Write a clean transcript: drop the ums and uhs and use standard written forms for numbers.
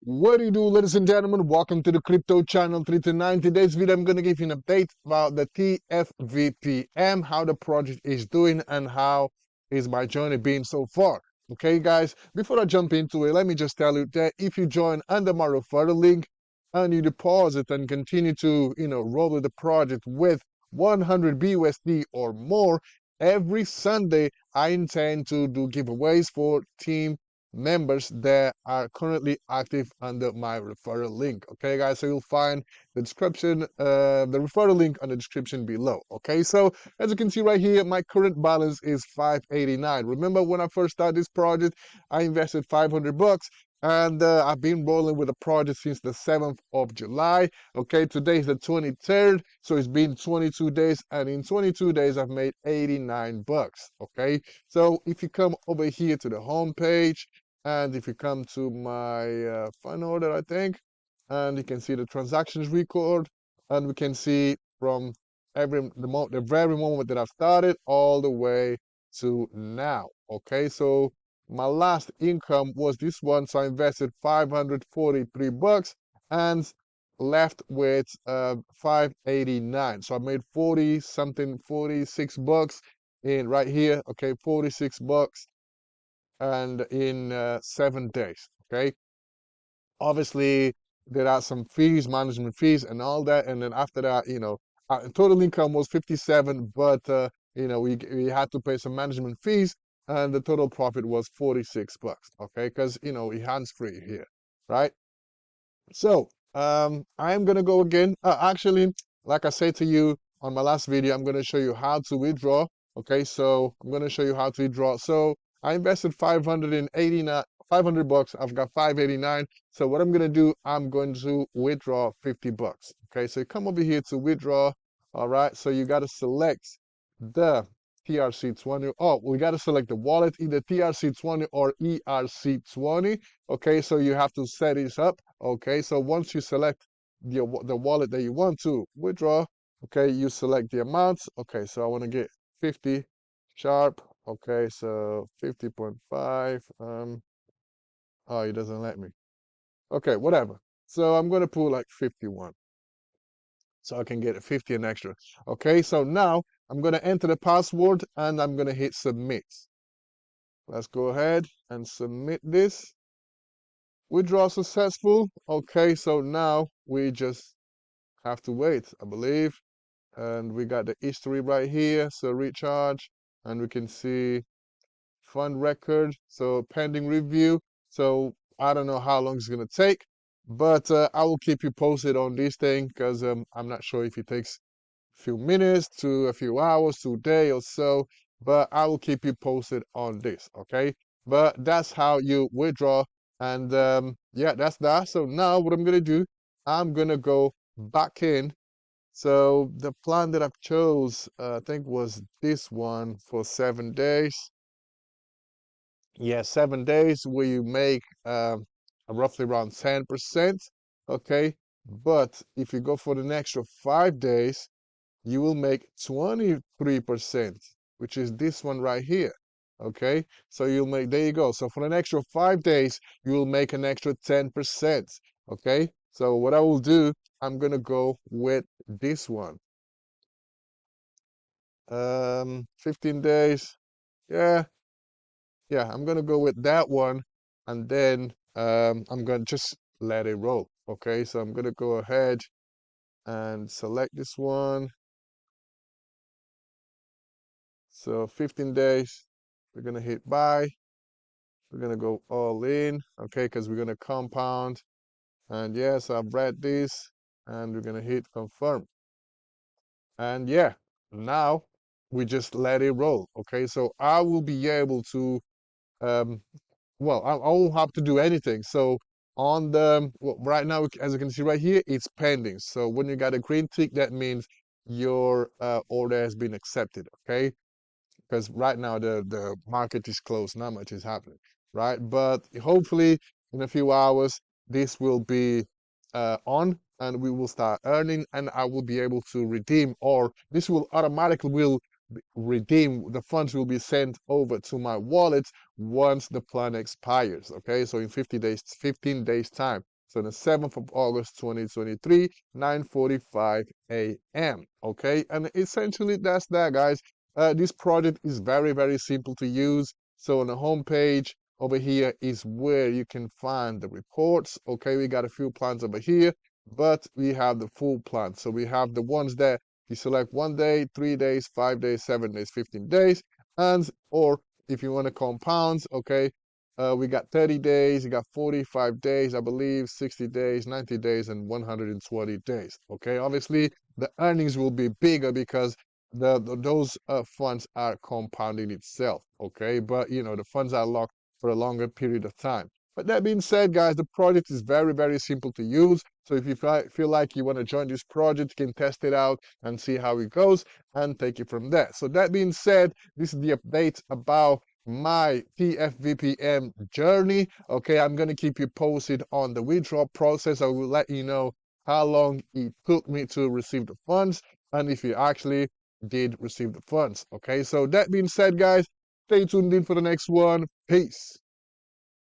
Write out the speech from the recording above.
What do you do, ladies and gentlemen? Welcome to the crypto channel 329. Today's video, I'm going to give you an update about the TFVPM, how the project is doing, and how is my journey been so far. Okay, guys, before I jump into it, let me just tell you that if you join under my referral link and you deposit and continue to, roll with the project with 100 BUSD or more, every Sunday I intend to do giveaways for team members that are currently active under my referral link. Okay, guys, so you'll find the description, the referral link on the description below. Okay, so as you can see right here, my current balance is 589. Remember when I first started this project, I invested 500 bucks. And I've been rolling with the project since the 7th of July. Okay, today is the 23rd, so it's been 22 days, and in 22 days I've made 89 bucks. Okay, so if you come over here to the home page, and if you come to my fund order, I think, and you can see the transactions record, and we can see from the very moment that I've started all the way to now. Okay, so my last income was this one, so I invested 543 bucks and left with 589. So I made 40 something, 46 bucks in right here. Okay, 46 bucks and in 7 days. Okay, obviously there are some fees, management fees and all that, and then after that, total income was 57, but we had to pay some management fees, and the total profit was 46 bucks. Okay, because we hands free here, right? So I'm gonna go again. Actually, like I said to you on my last video, I'm gonna show you how to withdraw. Okay, so I'm gonna show you how to withdraw. So I invested 589, 500 bucks. I've got 589. So what I'm gonna do, I'm going to withdraw 50 bucks. Okay, so you come over here to withdraw. All right, so you gotta select the TRC20. Oh, we gotta select the wallet, either TRC20 or ERC20. Okay, so you have to set this up. Okay, so once you select the wallet that you want to withdraw, okay, you select the amounts. Okay, so I want to get 50 sharp. Okay, so 50.5. Oh, it doesn't let me. Okay, whatever. So I'm gonna put like 51, so I can get a 50 and extra. Okay, so now I'm gonna enter the password and I'm gonna hit submit. Let's go ahead and submit this. Withdrawal successful. Okay, so now we just have to wait, I believe. And we got the history right here. So recharge, and we can see fund record. So pending review. So I don't know how long it's gonna take, but I will keep you posted on this thing because I'm not sure if it takes a few minutes to a few hours to a day or so, but I will keep you posted on this. Okay, but that's how you withdraw. And yeah, that's that. So now what I'm gonna do, I'm gonna go back in. So the plan that I've chose, I think was this one for 7 days. Yeah, 7 days where you make roughly around 10%. Okay, but if you go for the extra 5 days, you will make 23%, which is this one right here. Okay, so you'll make, there you go. So for an extra 5 days, you will make an extra 10%. Okay, so what I will do, I'm gonna go with this one. 15 days. Yeah, yeah, I'm gonna go with that one, and then I'm gonna just let it roll. Okay, so I'm gonna go ahead and select this one. So 15 days, we're gonna hit buy. We're gonna go all in, okay, because we're gonna compound. And yes, I've read this, and we're gonna hit confirm. And yeah, now we just let it roll, okay? So I will be able to, um, well, I won't have to do anything. So on the, well, right now, as you can see right here, it's pending. So when you got a green tick, that means your order has been accepted, okay? Because right now the market is closed, not much is happening, right? But hopefully in a few hours this will be on, and we will start earning, and I will be able to redeem, or this will automatically will redeem. The funds will be sent over to my wallet once the plan expires. Okay, so in 50 days, 15 days time. So on the 7th of August 2023, 9:45 a.m. Okay, and essentially that's that, guys. This project is very, very simple to use. So on the home page over here is where you can find the reports. Okay, we got a few plans over here, but we have the full plan. So we have the ones that you select 1 day, 3 days, 5 days, 7 days, 15 days, and or if you want to compound, okay, we got 30 days, you got 45 days, I believe, 60 days, 90 days, and 120 days. Okay, obviously the earnings will be bigger because those funds are compounding itself. Okay, but you know the funds are locked for a longer period of time. But that being said, guys, the project is very, very simple to use. So if you feel like you want to join this project, you can test it out and see how it goes and take it from there. So that being said, this is the update about my TFVPM journey. Okay, I'm going to keep you posted on the withdrawal process. I will let you know how long it took me to receive the funds and if you actually did receive the funds. Okay, so that being said, guys, stay tuned in for the next one. Peace.